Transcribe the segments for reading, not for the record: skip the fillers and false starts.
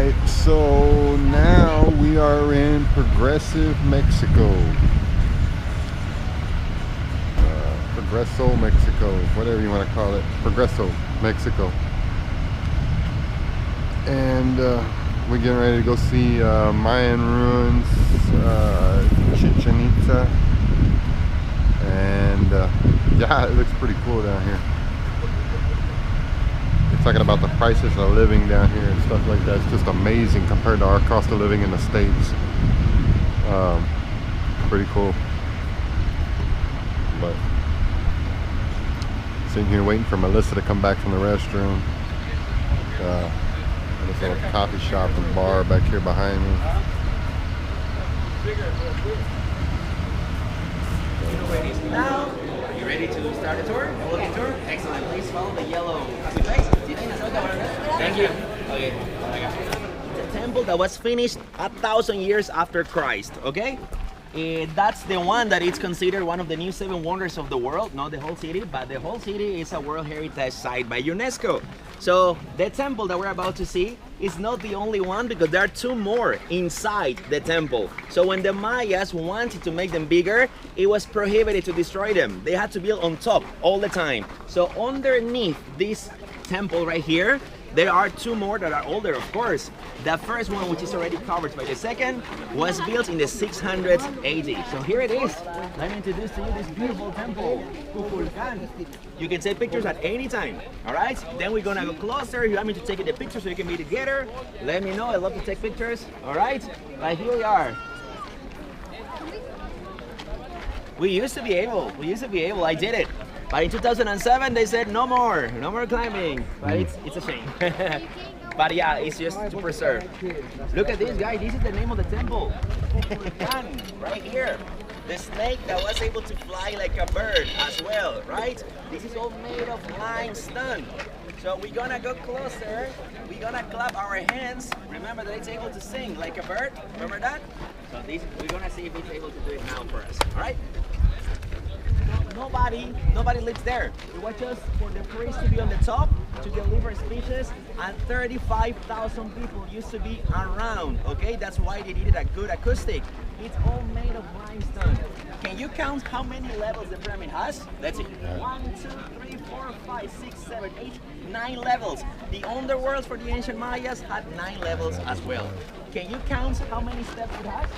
right, so now we are in Progressive, Mexico. Progreso, Mexico, whatever you want to call it. Progreso, Mexico. And we're getting ready to go see Mayan ruins, Chichen Itza. And yeah, it looks pretty cool down here. They're talking about the prices of living down here and stuff like that. It's just amazing compared to our cost of living in the States. Pretty cool. But sitting here waiting for Melissa to come back from the restroom. This little coffee shop and bar back here behind me. Now, are you ready to start the tour? A walking tour? Excellent. Please follow the yellow place. Thank you. Okay. The temple that was finished 1,000 years after Christ. Okay. That's the one that is considered one of the new 7 wonders of the world. Not the whole city, but the whole city is a World Heritage Site by UNESCO. So the temple that we're about to see is not the only one, because there are 2 more inside the temple. So when the Mayas wanted to make them bigger, it was prohibited to destroy them. They had to build on top all the time. So underneath this temple right here, there are 2 more that are older, of course. The first one, which is already covered by the second, was built in the 600s AD. So here it is. Let me introduce to you this beautiful temple, Kukulkan. You can take pictures at any time, all right? Then we're gonna go closer. You want me to take the picture so you can be together? Let me know, I love to take pictures, all right? But here we are. We used to be able, I did it. But in 2007, they said no more climbing. But it's a shame. But yeah, it's just to preserve. Look at this, guy. This is the name of the temple. Right here. The snake that was able to fly like a bird as well, right? This is all made of limestone. So we're gonna go closer. We're gonna clap our hands. Remember that it's able to sing like a bird. Remember that? So this, we're gonna see if it's able to do it now for us. All right? Nobody lives there. It was just for the priest to be on the top to deliver speeches, and 35,000 people used to be around. Okay, that's why they needed a good acoustic. It's all made of limestone. Can you count how many levels the pyramid has? Let's see. 1, 2, 3, 4, 5, 6, 7, 8, 9 levels. The underworld for the ancient Mayas had 9 levels as well. Can you count how many steps it has?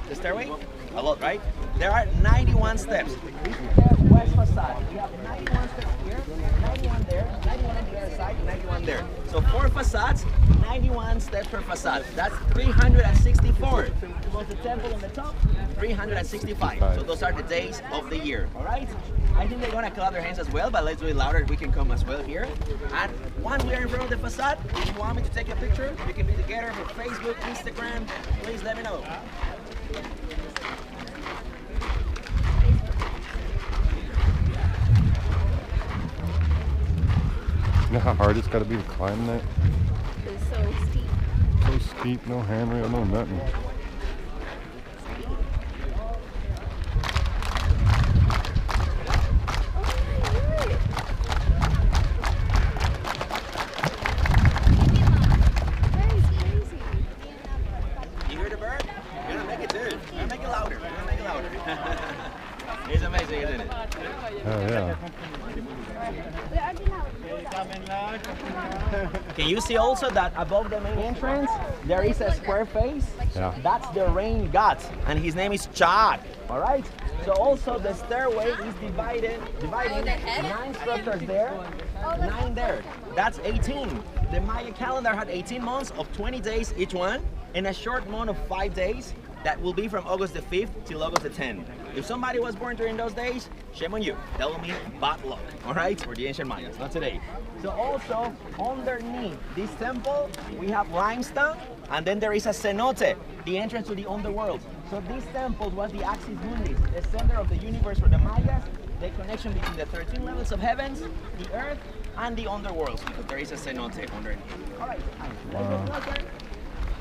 The stairway? A lot, right? There are 91 steps. This is the west facade. We have 91 steps here, 91 there, 91 on the other side, 91 there. So 4 facades, 91 steps per facade. That's 364. So the temple on the top, 365. So those are the days of the year, all right? I think they're gonna clap their hands as well, but let's do it louder. We can come as well here. And once we are in front of the facade, if you want me to take a picture, we can be together for Facebook, Instagram. Please let me know. You know how hard it's got to be to climb that? It's so steep. So steep, no handrail, no nothing. You hear the bird? You're gonna make it too. You're gonna make it louder. You're gonna make it louder. It's amazing, isn't it? Oh yeah. Can you see also that above the main entrance there is a square face? Yeah. That's the rain god, and his name is Chad. All right. So also the stairway is dividing 9 structures there, 9 there. That's 18. The Maya calendar had 18 months of 20 days each one, and a short month of 5 days. That will be from August the 5th till August the 10th. If somebody was born during those days, shame on you. That will mean bad luck, all right? For the ancient Mayans, not today. So also, underneath this temple, we have limestone, and then there is a cenote, the entrance to the underworld. So this temple was the axis mundi, the center of the universe for the Mayas, the connection between the 13 levels of heavens, the earth, and the underworld, because there is a cenote underneath. All right, let's go closer.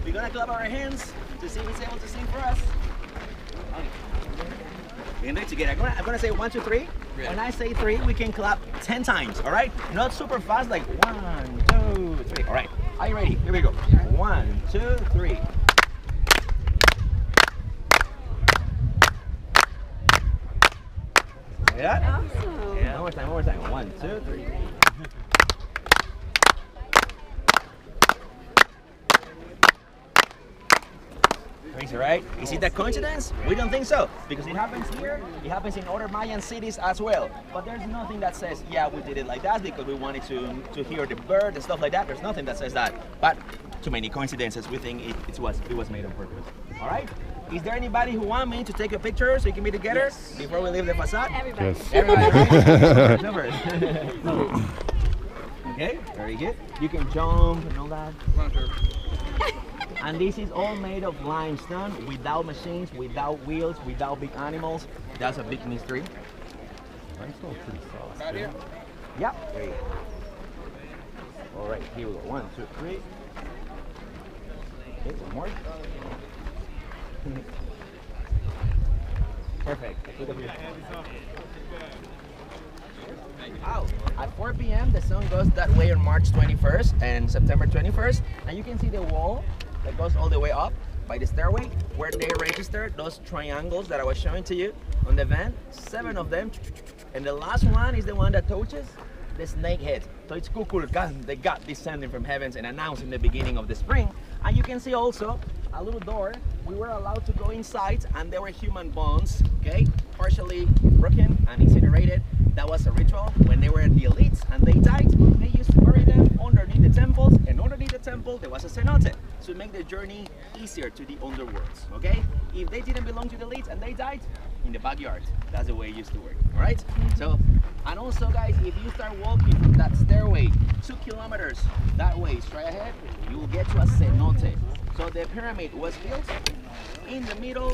We're gonna clap our hands to see if he's able to sing for us. Okay. We're gonna do it together. I'm gonna say 1, 2, 3. Yeah. When I say 3, we can clap 10 times, all right? Not super fast, like 1, 2, 3. All right. Are Are you ready? Here we go. 1, 2, 3. Yeah? Awesome. Yeah. One more time. 1, 2, 3. Crazy, right? Is it a coincidence? We don't think so, because it happens here, it happens in other Mayan cities as well. But there's nothing that says, yeah, we did it like that because we wanted to hear the bird and stuff like that. There's nothing that says that. But too many coincidences. We think it was made on purpose. All right? Is there anybody who want me to take a picture so we can be together before we leave the facade? Everybody. Yes. Everybody, right? Super. Okay, very good. You can jump and all that. And this is all made of limestone, without machines, without wheels, without big animals. That's a big mystery. Limestone's pretty soft. Right here? Yeah. There you go. All right, here we go. 1, 2, 3. Okay, one more. Perfect. Look up here. Wow. At 4 p.m. the sun goes that way on March 21st and September 21st. And you can see the wall that goes all the way up by the stairway where they registered those triangles that I was showing to you on the van. 7 of them. And the last one is the one that touches the snake head. So it's Kukulkan, the god descending from heavens and announced in the beginning of the spring. And you can see also a little door. We were allowed to go inside and there were human bones, okay, partially broken and incinerated. That was a ritual. When they were the elites and they died, they used to bury them underneath the temples, and underneath the temple there was a cenote to make the journey easier to the underworlds, okay? If they didn't belong to the elites and they died, in the backyard. That's the way it used to work, all right? So, and also guys, if you start walking from that stairway 2 kilometers that way straight ahead, you will get to a cenote. So the pyramid was built in the middle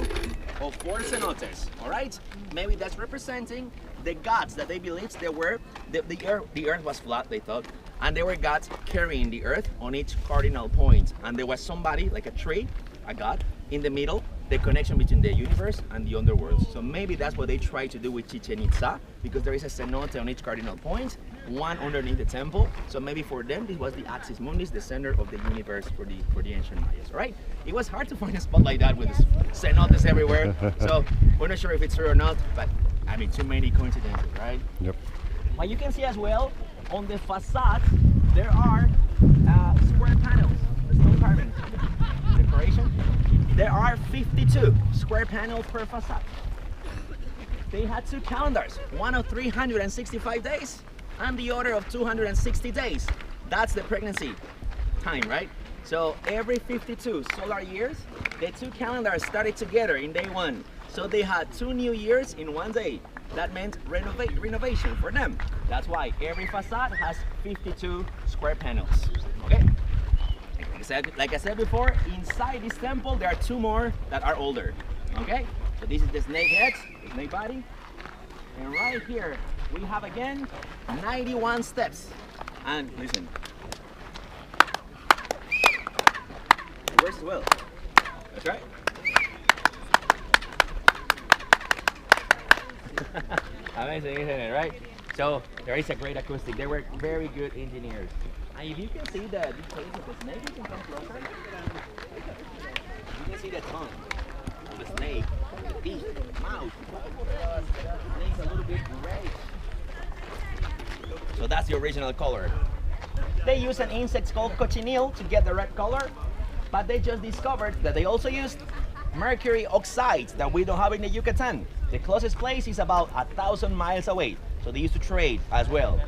of 4 cenotes, all right? Maybe that's representing the gods that they believed they were. The earth was flat, they thought, and there were gods carrying the earth on each cardinal point. And there was somebody, like a tree, a god, in the middle, the connection between the universe and the underworld. So maybe that's what they try to do with Chichen Itza, because there is a cenote on each cardinal point, one underneath the temple. So maybe for them, this was the axis mundis, the center of the universe for the ancient Mayas, right? It was hard to find a spot like that with cenotes everywhere. So we're not sure if it's true or not, but I mean, too many coincidences, right? Yep. But you can see as well, on the facade, there are square panels, the stone carving decoration. There are 52 square panels per facade. They had 2 calendars, one of 365 days and the other of 260 days. That's the pregnancy time, right? So every 52 solar years, the 2 calendars started together in day 1. So they had 2 new years in 1 day. That meant renovation for them. That's why every facade has 52 square panels, okay? Like I said before, inside this temple, there are 2 more that are older, okay? So this is the snake head, the snake body. And right here, we have again 91 steps. And listen, it works well. That's right. Amazing, isn't it, right? So there is a great acoustic. They were very good engineers. And if you can see the details of the snake, you can come closer. You can see the tongue of the snake, the teeth, the mouth. The snake's a little bit gray. So that's the original color. They use an insect called cochineal to get the red color, but they just discovered that they also used mercury oxides that we don't have in the Yucatan. The closest place is about 1,000 miles away, so they used to trade as well.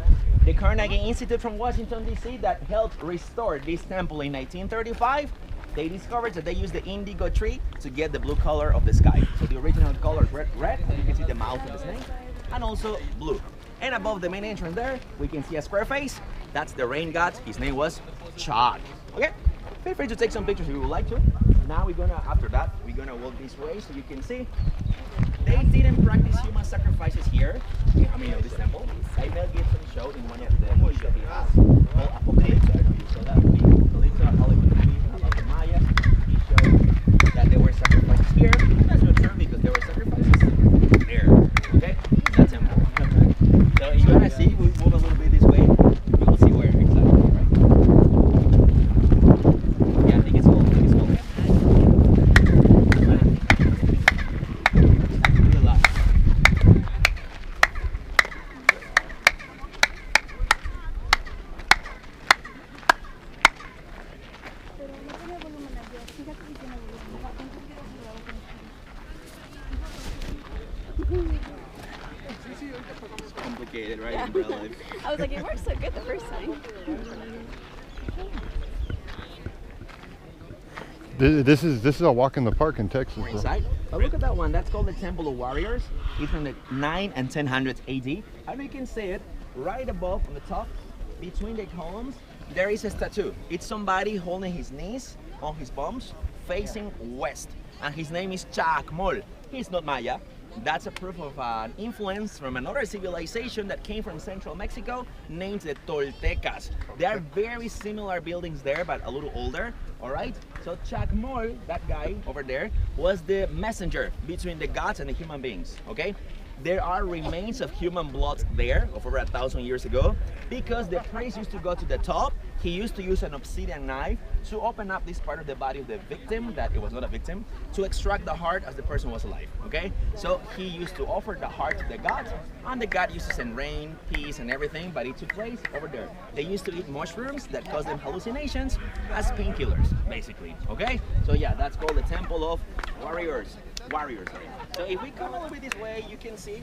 The Carnegie Institute from Washington, D.C. that helped restore this temple in 1935, they discovered that they used the indigo tree to get the blue color of the sky. So the original color is red, and you can see the mouth of the snake, and also blue. And above the main entrance there, we can see a square face. That's the rain god. His name was Chad. Okay? Feel free to take some pictures if you would like to. Now after that, we're gonna walk this way so you can see. They didn't practice human sacrifices here, this temple. Mel Gibson showed in one of the movies that he has called Apocalypse. I don't know if you saw that movie. Apocalypse, a Hollywood movie about the Mayas. He showed that there were sacrifices here. That's not true because there were sacrifices there. Okay? That temple. So you're gonna see, we move a little bit this way, you will see where exactly, right? It's complicated, right? Yeah. In real life. I was like, it worked so good the first time. This is a walk in the park in Texas. We're Bro. inside. But look at that one. That's called the Temple of Warriors. It's from the 9 and 1000s AD. And you can see it right above on the top, between the columns. There is a statue. It's somebody holding his knees on his bums, facing west. And his name is Chacmol. He's not Maya. That's a proof of an influence from another civilization that came from central Mexico named the Toltecas. There are very similar buildings there, but a little older, all right? So Chacmol, that guy over there, was the messenger between the gods and the human beings, okay? There are remains of human blood there of over 1,000 years ago because the priest used to go to the top. He used to use an obsidian knife to open up this part of the body of the victim, that it was not a victim, to extract the heart as the person was alive, okay? So he used to offer the heart to the god, and the god used to send rain, peace, and everything, but it took place over there. They used to eat mushrooms that caused them hallucinations as painkillers, basically, okay? So yeah, that's called the Temple of Warriors. So if we come a little bit this way, you can see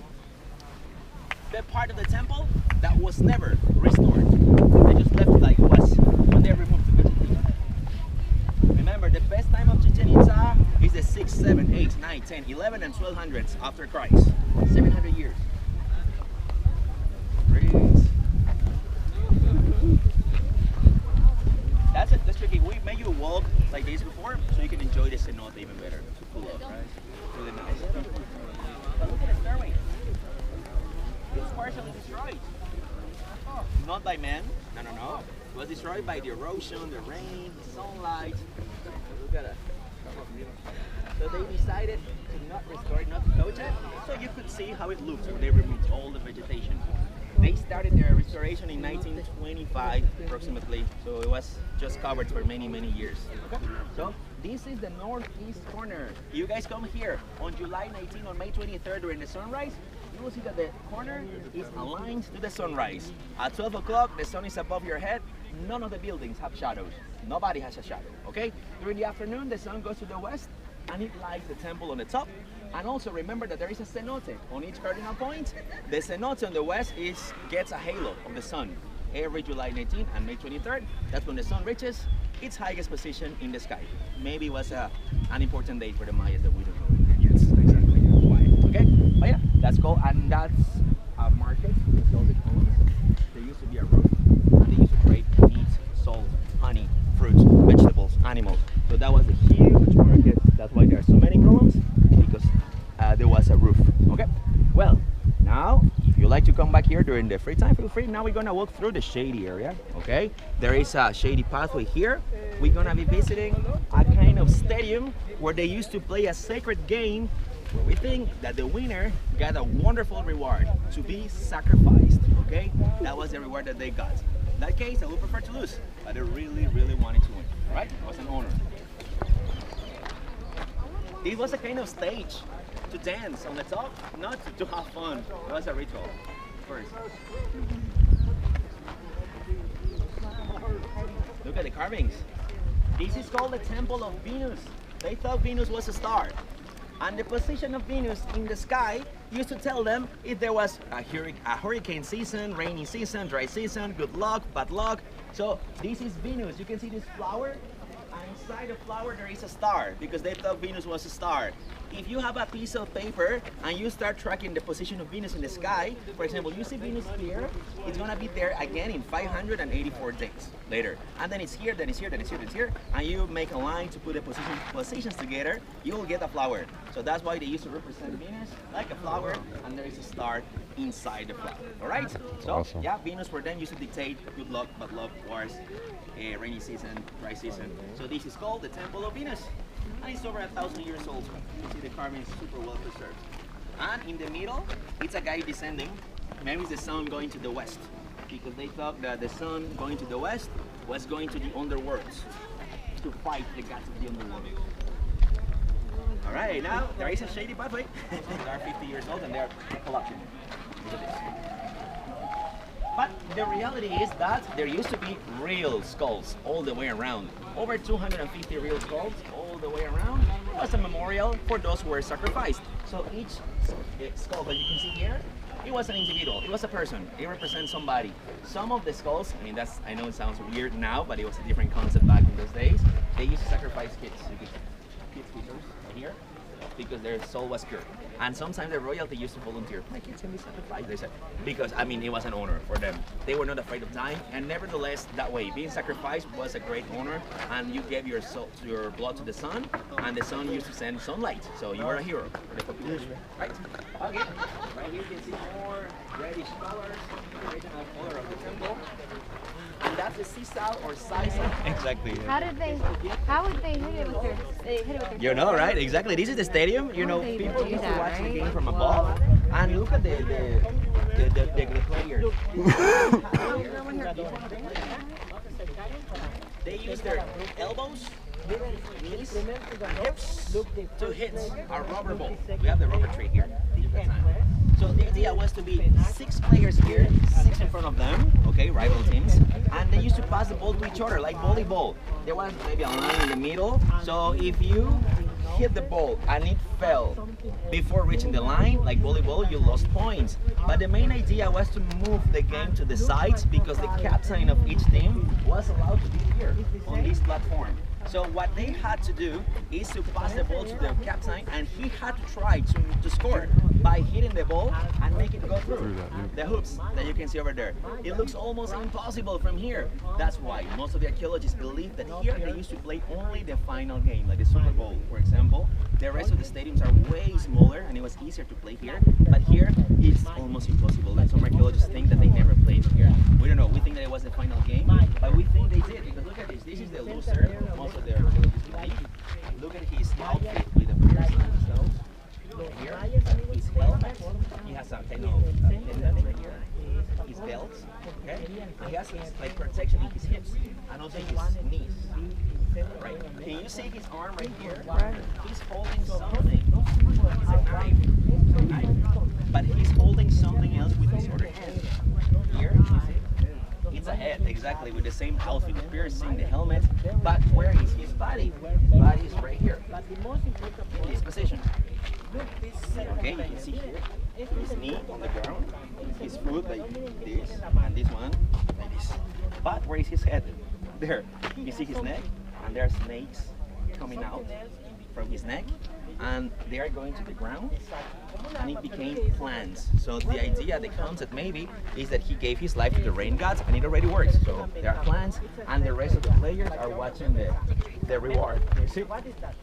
the part of the temple that was never restored. They just left it like it was when they removed the vegetation. Remember, the best time of Chichen Itza is the 6, 7, 8, 9, 10, 11, and 1200s after Christ. 700 years. Praise. That's it. That's tricky. We made you walk like this before, so you can enjoy the cenote even better. To cool off, right? Really nice. But look at the stairway. It's partially destroyed. Not by man. No. It was destroyed by the erosion, the rain, the sunlight. Look at it. So they decided to not restore it, not to touch it, so you could see how it looked when they removed all the vegetation. They started their restoration in 1925 approximately, so it was just covered for many years. Okay. So this is the northeast corner. You guys come here on July 19 or May 23rd during the sunrise. You will see that the corner is aligned to the sunrise. At 12 o'clock, the sun is above your head. None of the buildings have shadows. Nobody has a shadow, okay? During the afternoon, the sun goes to the west and it lights the temple on the top. And also remember that there is a cenote on each cardinal point. The cenote on the west gets a halo of the sun every July 19th and May 23rd. That's when the sun reaches its highest position in the sky. Maybe it was an important date for the Mayas that we don't know yet exactly why. Okay, but yeah, that's cool. And that's a market with all the columns. There used to be a roof, and they used to trade meat, salt, honey, fruits, vegetables, animals. So that was a huge market. That's why there are so many columns, because there was a roof. Okay, well, now if you like to come back here during the free time, feel free. Now we're gonna walk through the shady area. Okay, there is a shady pathway here. We're gonna be visiting a kind of stadium where they used to play a sacred game where we think that the winner got a wonderful reward to be sacrificed. Okay, that was the reward that they got. In that case, I would prefer to lose, but I really wanted to win. All right, it was an honor. This was a kind of stage to dance on the top, not to have fun. It was a ritual first. Look at the carvings. This is called the Temple of Venus. They thought Venus was a star. And the position of Venus in the sky used to tell them if there was a hurricane season, rainy season, dry season, good luck, bad luck. So this is Venus. You can see this flower. And inside the flower there is a star because they thought Venus was a star. If you have a piece of paper and you start tracking the position of Venus in the sky, for example, you see Venus here, it's gonna be there again in 584 days later. And then it's here, then it's here, then it's here, then it's here, and you make a line to put the positions together, you will get a flower. So that's why they used to represent Venus like a flower, and there is a star inside the flower. All right? So awesome. Yeah, Venus for them used to dictate good luck, bad luck, wars, rainy season, dry season. So this is called the Temple of Venus. And it's over 1,000 years old. You see the carving is super well preserved. And in the middle, it's a guy descending. Maybe it's the sun going to the west, because they thought that the sun going to the west was going to the underworlds to fight the gods of the underworld. All right, now there is a shady pathway. They are 50 years old and they are collapsing. Look at this. But the reality is that there used to be real skulls all the way around. Over 250 real skulls all the way around. It was a memorial for those who were sacrificed. So each skull that you can see here, it was an individual. It was a person. It represents somebody. Some of the skulls, I mean, I know it sounds weird now, but it was a different concept back in those days. They used to sacrifice kids. You could kids features right here, because their soul was pure. And sometimes the royalty used to volunteer. My kids can be sacrificed, they said. Because, I mean, it was an honor for them. They were not afraid of dying, and nevertheless, that way, being sacrificed was a great honor, and you gave your soul, your blood to the sun, and the sun used to send sunlight. So you were a hero for the population, right? Okay, right here you can see more reddish colors, the original color of the temple. And that's the sisal or sisal. Exactly. How would they hit it with their, You know, right? Exactly. This is the stadium. You know, people used to watch the game from above, and look at the players. They use their elbows, knees, hips to hit our rubber ball. We have the rubber tree here. So the idea was to be 6 players here, 6 in front of them, okay, rival teams, and they used to pass the ball to each other like volleyball. There was maybe a line in the middle, so if you hit the ball and it fell before reaching the line, like volleyball, you lost points. But the main idea was to move the game to the sides, because the captain of each team was allowed to be here on this platform. So what they had to do is to pass the ball to the captain, and he had to try to score by hitting the ball and make it go through the hoops that you can see over there. It looks almost impossible from here. That's why most of the archaeologists believe that here they used to play only the final game, like the Super Bowl, for example. The rest of the stadiums are way smaller, and it was easier to play here. But here, it's almost impossible. And some archaeologists think that they never played here. We don't know. We think that it was the final game, but we think they did. Because look at this. This is the loser. Most of the archaeologists believe. Look at his outfit with the piercings themselves. Here, his helmet. He has some kind of pendant right here. His belt. Okay. And he has his protection in his hips and also his knees. Right. Can you see his arm right here? He's holding something. It's a knife. But he's holding something else with his other hand. Here, you see? It's a head, exactly, with the same outfit, the piercing, the helmet. But where is his body? His body is right here, in this position. Okay, you can see here, his knee on the ground, his foot like this, and this one like this. But where is his head? There. You see his neck, and there are snakes coming out from his neck, and they are going to the ground, and it became plants. So the idea, the concept maybe, is that he gave his life to the rain gods, and it already works. So there are plants, and the rest of the players are watching the reward. You see?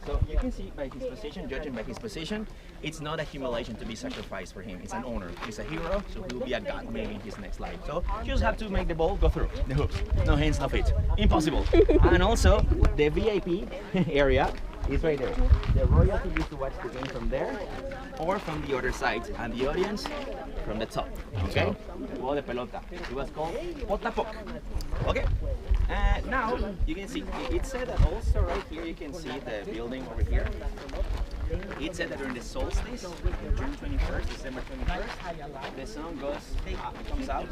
So you can see by his position, judging by his position, it's not a humiliation to be sacrificed for him. It's an honor. He's a hero, so he will be a god maybe in his next life. So you just have to make the ball go through the hoops. No hands, no feet. Impossible. And also, the VIP area is right there. The royalty used to watch the game from there or from the other side, and the audience from the top. Okay? Juego de pelota. It was called potapok. Okay? Now you can see it said that also right here you can see the building over here. It said that during the solstice, June 21st, December 21st, the sun comes out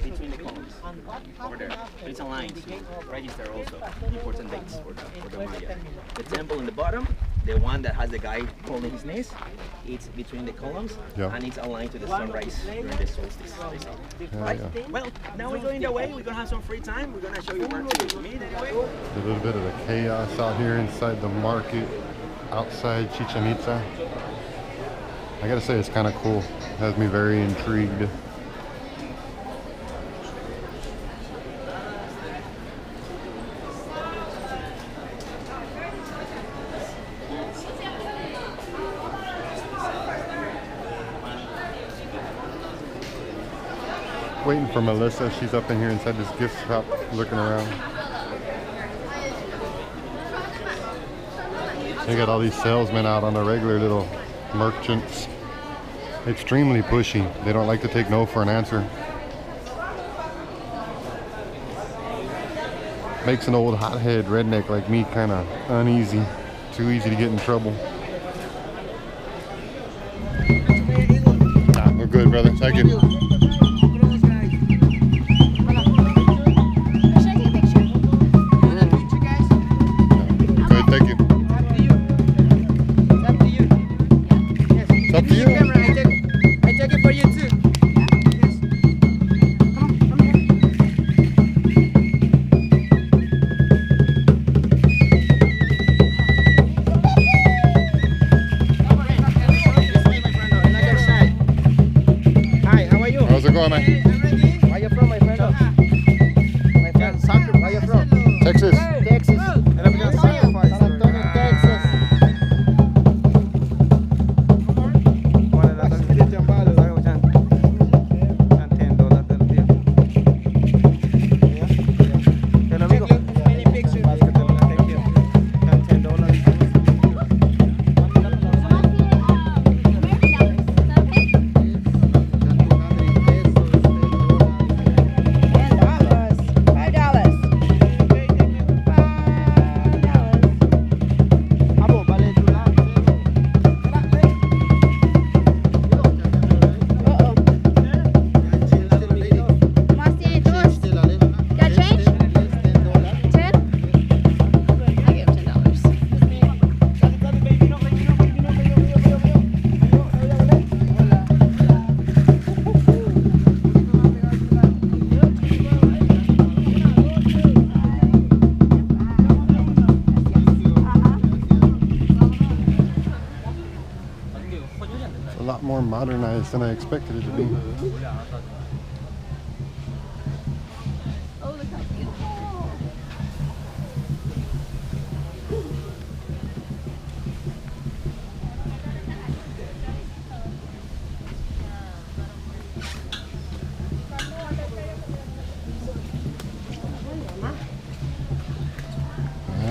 between the columns over there. So it's a line to register also important dates for the Maya. The temple in the bottom, the one that has the guy holding his knees, it's between the columns, and it's aligned to the sunrise during the solstice. Right? Well, now we're going away. We're going to have some free time. We're going to show you where to meet anyway. A little bit of the chaos out here inside the market, outside Chichen Itza. I gotta say, it's kind of cool. It has me very intrigued. Waiting for Melissa. She's up in here inside this gift shop looking around. They got all these salesmen out on the regular little merchants. Extremely pushy. They don't like to take no for an answer. Makes an old hothead redneck like me kind of uneasy. Too easy to get in trouble. Nah, we're good, brother. Thank you. Good, thank you. man. Where you from, my friend? My friend, soccer. Where you from? Texas. Texas. San Antonio, Texas. A lot more modernized than I expected it to be. Oh, look how beautiful.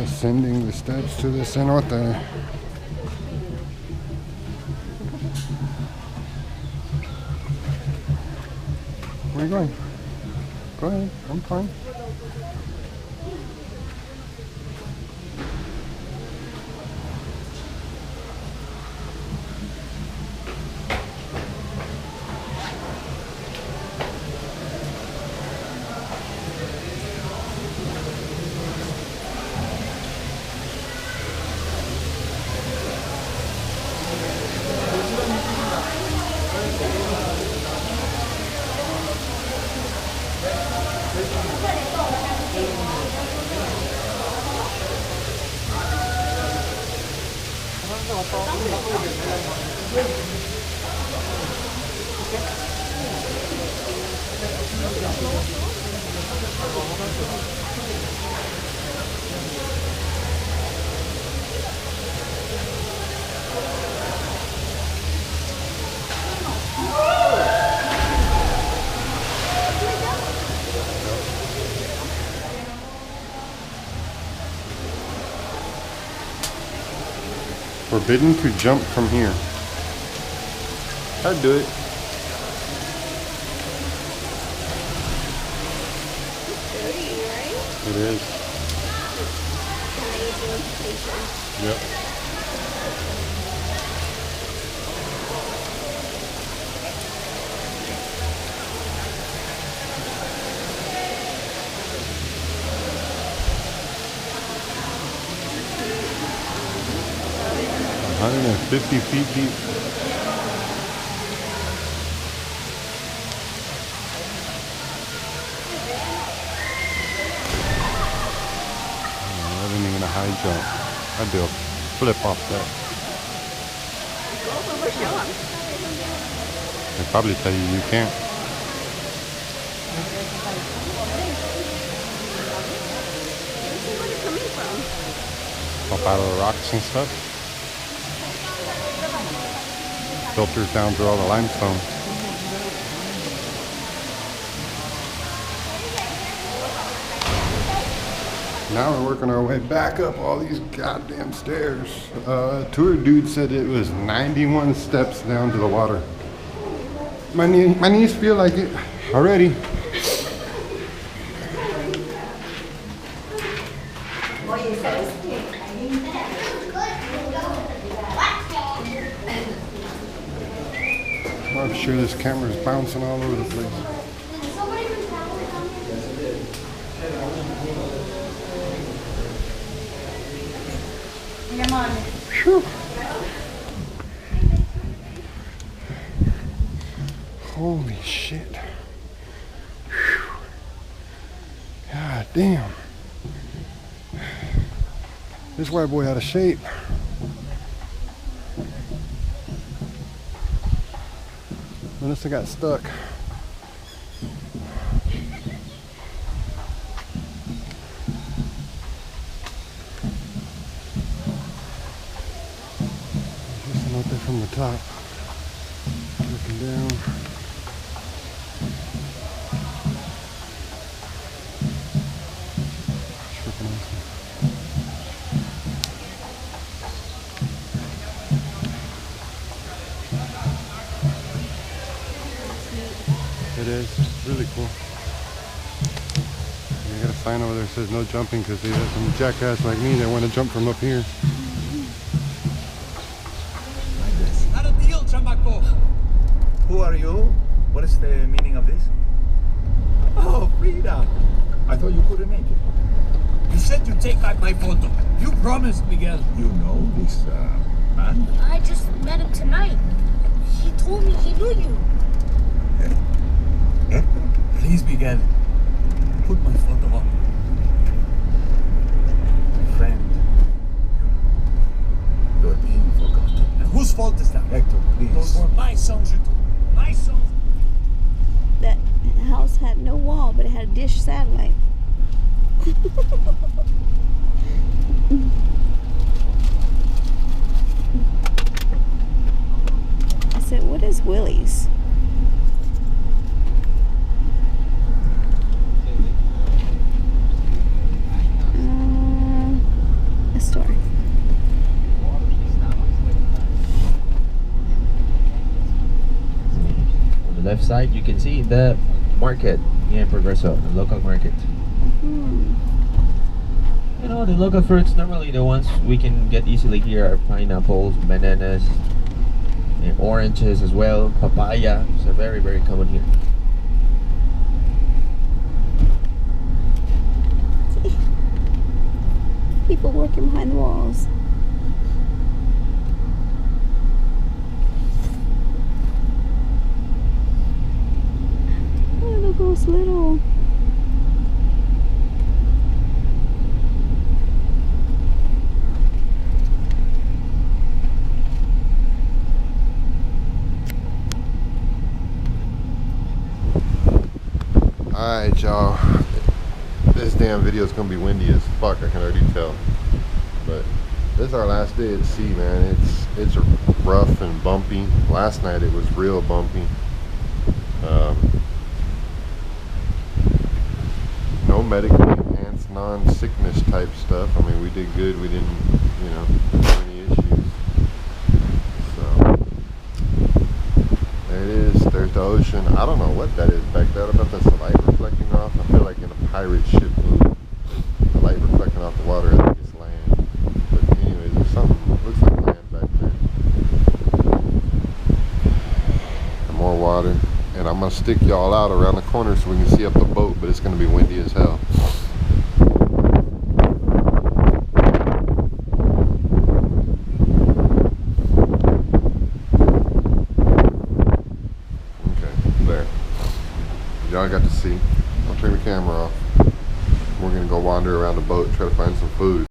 Ascending the steps to the cenote. Where are you going? Go ahead, I'm fine. Forbidden to jump from here. I'd do it. It is. Yep. $150 feet deep. That isn't even a high jump. I'd do a flip off that. They probably tell you you can't. Up out of the rocks and stuff. Filters down through all the limestone. Now we're working our way back up all these goddamn stairs. Tour dude said it was 91 steps down to the water. My knees feel like it already. I'm sure this camera's bouncing all over the place. Whew. Holy shit. Whew. God damn. This white boy out of shape. Unless I got stuck. from the top. Looking down. Freaking awesome. It is really cool. And they got a sign over there that says no jumping because they have some jackass like me that want to jump from up here. Not a deal, chamaco. Who are you? What is the meaning of this? Oh, Frida. I thought you couldn't make it. You said you'd take back my photo. You promised, Miguel. You know this man? I just met him tonight. He told me he knew you. Please, Miguel. Put my photo up. My friend. You're being forgotten. And whose fault is that? Hector, please. Those were my songs you took. My songs. That house had no wall, but it had a dish satellite. I said, what is Willie's? A store. On the left side, you can see the market here in Progreso, the local market. You know, the local fruits, normally the ones we can get easily here are pineapples, bananas, and oranges as well, papaya. So very, very common here. People working behind the walls. Oh, look who's little. Alright, y'all. This damn video is gonna be windy as fuck, I can already tell. But this is our last day at sea, man. It's rough and bumpy. Last night it was real bumpy. No medically enhanced non-sickness type stuff. I mean, we did good. We didn't, have any issues. So there it is. There's the ocean. I don't know what that is back there. I don't know if that's the light reflecting off. I feel like in a pirate ship movie. The light reflecting off the water. I think it's land. But anyways, there's something. Looks like land back there. And more water. And I'm gonna stick y'all out around the corner so we can see up the boat. But it's gonna be windy as hell. Y'all got to see. I'll turn the camera off. We're gonna go wander around the boat, try to find some food.